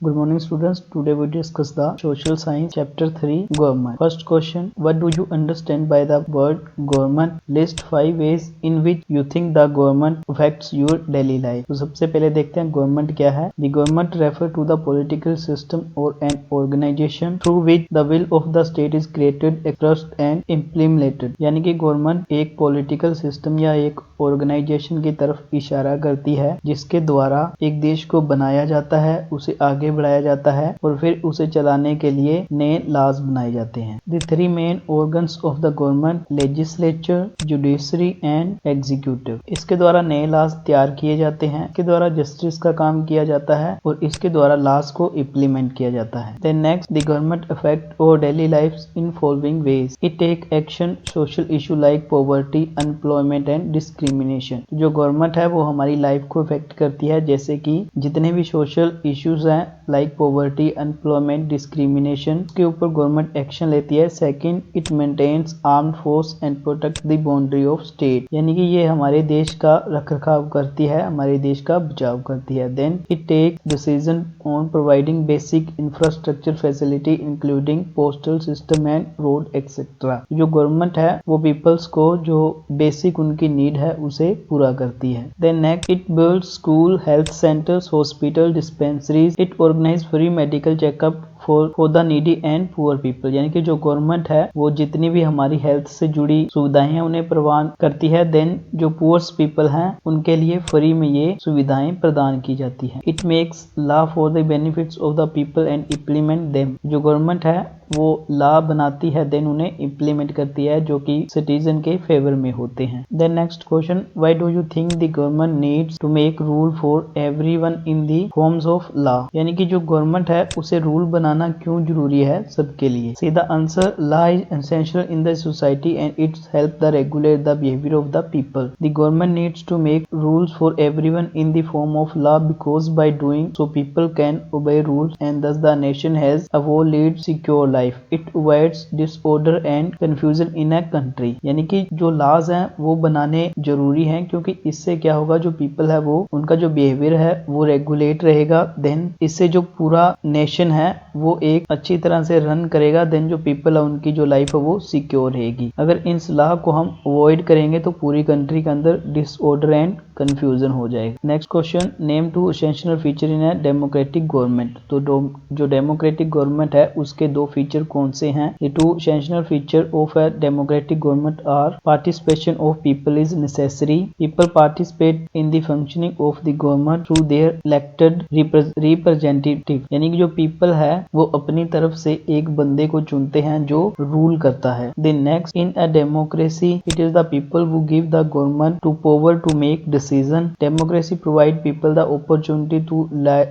Good morning students. Today we discuss the social science chapter 3 government. First question, what do you understand by the word government? List 5 ways in which you think the government affects your daily life. तो सबसे पहले देखते हैं government क्या है. The government refer to the political system or an organization through which the will of the state is created, expressed and implemented. यानी कि government एक पॉलिटिकल सिस्टम या एक ऑर्गेनाइजेशन की तरफ इशारा करती है जिसके द्वारा एक देश को बनाया जाता है, उसे आगे बढ़ाया जाता है और फिर उसे चलाने के लिए नए लॉज बनाए जाते हैं. The three main organs of the government, legislature, judiciary and executive. इसके द्वारा नए लॉज तैयार किए जाते हैं, इसके द्वारा जस्टिस का काम किया जाता है और इसके द्वारा लॉज को इम्प्लीमेंट किया जाता है. Then next, the government affect our daily lives in following ways. It take action social issue like poverty, unemployment and discrimination. जो गवर्नमेंट है वो हमारी लाइफ को इफेक्ट करती है, जैसे कि जितने भी सोशल इश्यूज हैं लाइक पॉवर्टी, अनएम्प्लॉयमेंट, डिस्क्रिमिनेशन के ऊपर गवर्नमेंट एक्शन लेती है. Second, it maintains armed force and protect the boundary of state. यानी कि ये हमारे देश का रखरखाव करती है, हमारे देश का बचाव करती है. Then it take decision on providing basic infrastructure facility including postal system and road etcetera. जो गवर्नमेंट है वो पीपल्स को जो बेसिक उनकी नीड है उसे पूरा करती है. Then next, it build school, health centres, hospital, dispensaries. It organise free medical checkup for the needy and poor people. यानी कि जो गवर्नमेंट है वो जितनी भी हमारी हेल्थ से जुड़ी सुविधाएं हैं उन्हें प्रदान करती है. देन जो पुअर्स पीपल हैं उनके लिए फ्री में ये सुविधाएं प्रदान की जाती है. It makes law for the benefits of the people and implement them. जो गवर्नमेंट है वो लॉ बनाती है, देन उन्हें इम्प्लीमेंट करती है जो कि सिटीजन के फेवर में होते हैं. Then next question, why do you think the government needs to make rule for everyone in the forms of law. यानी कि जो गवर्नमेंट है उसे रूल बनाना क्यों जरूरी है सबके लिए. See the answer, law is essential in the society and it's help the regulate the behaviour of the people. The government needs to make rules for everyone in the form of law because by doing so people can obey rules and thus the nation has a whole lead secure life. It avoids disorder and confusion in a country. यानी कि जो laws हैं वो बनाने जरूरी हैं क्योंकि इससे क्या होगा, जो people है वो उनका जो behavior है वो regulate रहेगा. then इससे जो पूरा nation है वो एक अच्छी तरह से रन करेगा. then जो people है उनकी जो life है वो secure रहेगी. अगर इन law को हम avoid करेंगे तो पूरी country के अंदर disorder and confusion हो जाएगा. Next question, name two essential feature in a democratic government. तो जो डेमोक्रेटिक गवर्नमेंट है उसके दो फीचर कौन से हैं. The two essential feature of a democratic government are participation of people is necessary. People participate in the functioning of the government through their elected representative. यानी कि जो पीपल है वो अपनी तरफ से एक बंदे को चुनते हैं जो रूल करता है. The next, in a democracy it is the people who give the government to power to make decision. Democracy provide people the opportunity to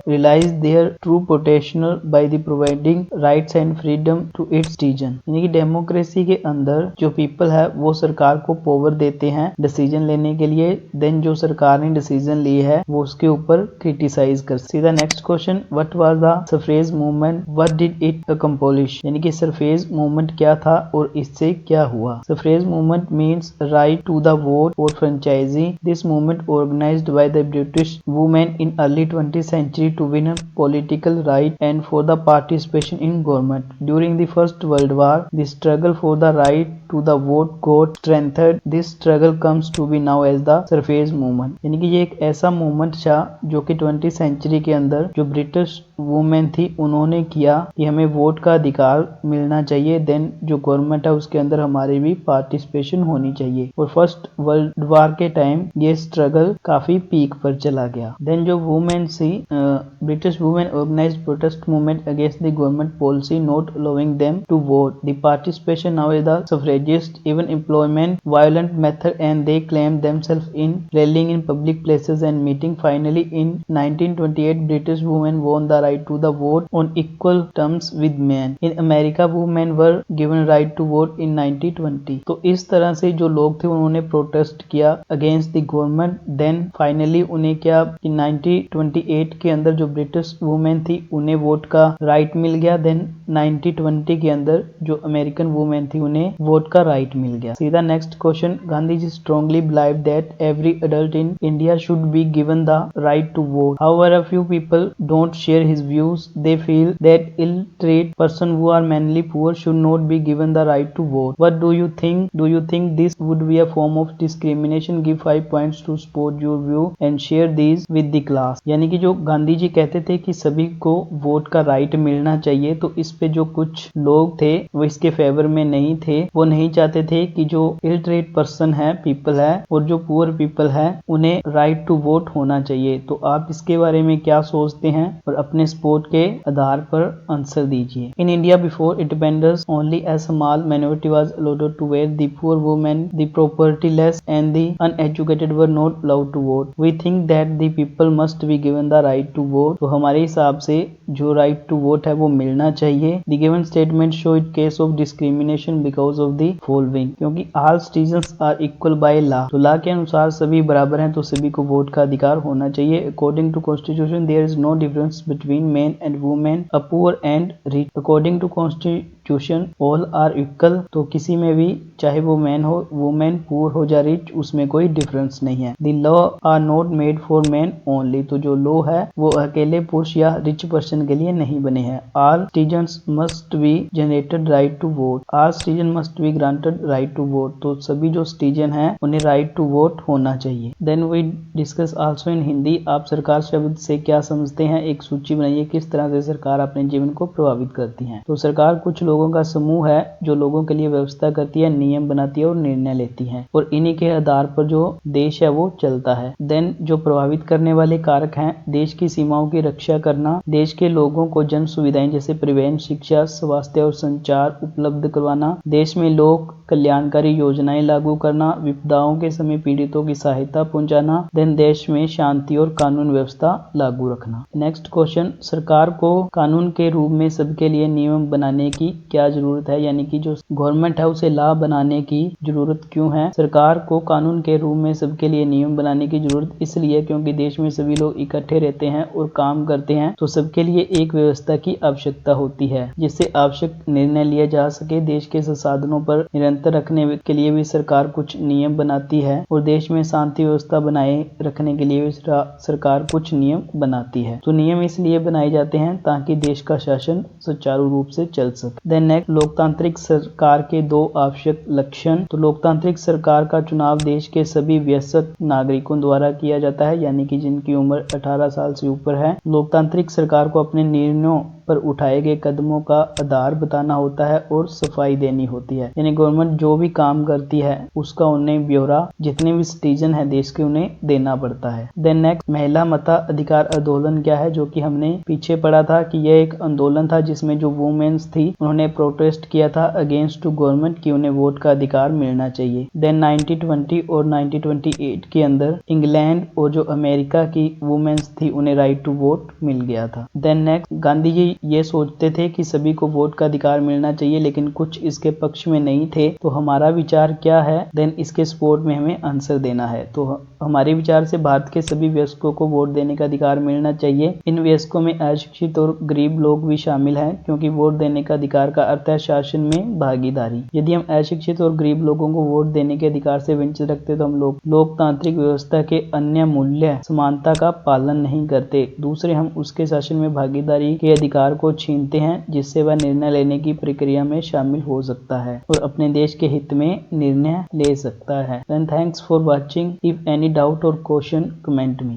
realize their true potential by the providing rights and freedom to its citizen. यानी कि democracy के अंदर जो people है वो सरकार को power देते हैं डिसीजन लेने के लिए. देन जो सरकार ने डिसीजन ली है वो उसके ऊपर क्रिटिसाइज कर. सीधा next question, what was the suffrage movement, what did it accomplish. यानी कि सफरेज मूवमेंट क्या था और इससे क्या हुआ. Suffrage movement means right to the vote और franchise. This movement organized by the British women in early 20th century to win a political right and for the participation in government. During the First World War, the struggle for the right to the vote got strengthened. This struggle comes to be now as the suffrage movement. यानी कि ये एक ऐसा movement था जो कि 20th century के अंदर जो ब्रिटिश वुमेन थी उन्होंने किया कि हमें वोट का अधिकार मिलना चाहिए. देन जो गवर्नमेंट है उसके अंदर हमारी भी पार्टिसिपेशन होनी चाहिए. और फर्स्ट वर्ल्ड वार के टाइम ये स्ट्रगल काफी पीक पर चला गया. देन जो वुमेन थी, British women organised protest movement against the government policy not allowing them to vote. The participation now is the suffragist even employment violent method and they claim themselves in railing in public places and meeting. Finally in 1928 British women won the right to the vote on equal terms with men. In America women were given right to vote in 1920. तो इस तरह से जो लोग थे उन्होंने protest किया against the government. Then finally उन्हें क्या कि 1928 के अंदर जो ब्रिटिश वुमेन थी उन्हें वोट का राइट मिल गया. देन 1920 के अंदर जो अमेरिकन वुमेन थी उन्हें वोट का राइट मिल गया. सीधा next question, Gandhi ji strongly believe that every adult in India should be given the right to vote. However a few people don't share his his views, they feel that illiterate person who are mainly poor should not be given the right to vote. What do you think? Do you think this would be a form of discrimination? Give 5 points to support your view and share these with the class. यानी कि जो गांधी जी कहते थे कि सभी को vote का right मिलना चाहिए, तो इस पे जो कुछ लोग थे वो इसके फेवर में नहीं थे। वो नहीं चाहते थे कि जो इलिटरेट पर्सन है, पीपल है, और जो पुअर पीपल है, उन्हें राइट टू वोट होना चाहिए। तो आप इसके बारे में क्या सोचते हैं और अपने सपोर्ट के आधार पर आंसर दीजिए। In India before independence only a small minority was allowed to vote. The poor women, the propertyless and the uneducated were not allowed to vote. We think that the people must be given the right to vote. तो हमारे हिसाब से जो right to vote है वो मिलना चाहिए। The given statement show it case of discrimination because of the following, क्योंकि all citizens are equal by law, तो लॉ के अनुसार सभी बराबर हैं, तो सभी को वोट का अधिकार होना चाहिए। According to constitution there is no difference between men and women, a poor and rich. According to constitution all are equal, तो किसी में भी चाहे वो मैन हो, वुमेन, पुअर हो या रिच, उसमें कोई डिफरेंस नहीं है। The law are not made for men only, तो जो लॉ है वो अकेले पुरुष या रिच पर्सन के लिए नहीं बने हैं। All citizens must be generated right to vote. All citizens must be granted right to vote, तो सभी जो सिटीजन हैं उन्हें राइट टू वोट होना चाहिए। Then we discuss also in Hindi. आप सरकार शब्द से क्या समझते हैं? एक सूची बनाइए किस तरह से सरकार अपने जीवन को प्रभावित करती है। तो सरकार कुछ लोगों का समूह है जो लोगों के लिए व्यवस्था करती है, नियम बनाती है और निर्णय लेती है, और इन्हीं के आधार पर जो देश है वो चलता है। देन जो प्रभावित करने वाले कारक हैं, देश की सीमाओं की रक्षा करना, देश के लोगों को जन सुविधाएं जैसे परिवहन, शिक्षा, स्वास्थ्य और संचार उपलब्ध करवाना, देश में लोक कल्याणकारी योजनाएं लागू करना, विपदाओं के समय पीड़ितों की सहायता पहुंचाना, देन देश में शांति और कानून व्यवस्था लागू रखना। नेक्स्ट क्वेश्चन, सरकार को कानून के रूप में सबके लिए नियम बनाने की क्या जरूरत है? यानी कि जो गवर्नमेंट है उसे लॉ बनाने की जरूरत क्यों है? सरकार को कानून के रूप में सबके लिए नियम बनाने की जरूरत इसलिए क्योंकि देश में सभी लोग इकट्ठे रहते हैं और काम करते हैं, तो सबके लिए एक व्यवस्था की आवश्यकता होती है जिससे आवश्यक निर्णय लिया जा सके। देश के संसाधनों पर निरंतर रखने के लिए भी सरकार कुछ नियम बनाती है, और देश में शांति व्यवस्था बनाए रखने के लिए भी सरकार कुछ नियम बनाती है। तो नियम इसलिए बनाए जाते हैं ताकि देश का शासन सुचारू रूप से चल सके। देन नेक्स्ट, लोकतांत्रिक सरकार के दो आवश्यक लक्षण। तो लोकतांत्रिक सरकार का चुनाव देश के सभी वयस्क नागरिकों द्वारा किया जाता है, यानी कि जिनकी उम्र 18 साल से ऊपर है। लोकतांत्रिक सरकार को अपने निर्णयों पर उठाए गए कदमों का आधार बताना होता है और सफाई देनी होती है, यानी गवर्नमेंट जो भी काम करती है उसका उन्हें ब्यौरा जितने भी सिटीजन है देश के उन्हें देना पड़ता है। देन नेक्स्ट, महिला मताधिकार आंदोलन क्या है? जो कि हमने पीछे पढ़ा था कि यह एक आंदोलन था जिसमें जो वुमेन्स थी उन्होंने प्रोटेस्ट किया था अगेंस्ट टू गवर्नमेंट कि उन्हें वोट का अधिकार मिलना चाहिए। देन 1920 और 1928 के अंदर इंग्लैंड और जो अमेरिका की वुमेन्स थी उन्हें राइट टू वोट मिल गया था। देन नेक्स्ट, गांधी जी ये सोचते थे कि सभी को वोट का अधिकार मिलना चाहिए, लेकिन कुछ इसके पक्ष में नहीं थे। तो हमारा विचार क्या है? देन इसके सपोर्ट में हमें आंसर देना है। तो हमारे विचार से भारत के सभी वयस्कों को वोट देने का अधिकार मिलना चाहिए। इन वयस्कों में अशिक्षित और गरीब लोग भी शामिल हैं, क्योंकि वोट देने का अधिकार का अर्थ है शासन में भागीदारी। यदि हम अशिक्षित और गरीब लोगों को वोट देने के अधिकार से वंचित रखते तो हम लोग लोकतांत्रिक व्यवस्था के अन्य मूल्य समानता का पालन नहीं करते। दूसरे, हम उसके शासन में भागीदारी के अधिकार को छीनते हैं जिससे वह निर्णय लेने की प्रक्रिया में शामिल हो सकता है और अपने देश के हित में निर्णय ले सकता है। Then thanks for watching. If any doubt or question, comment me.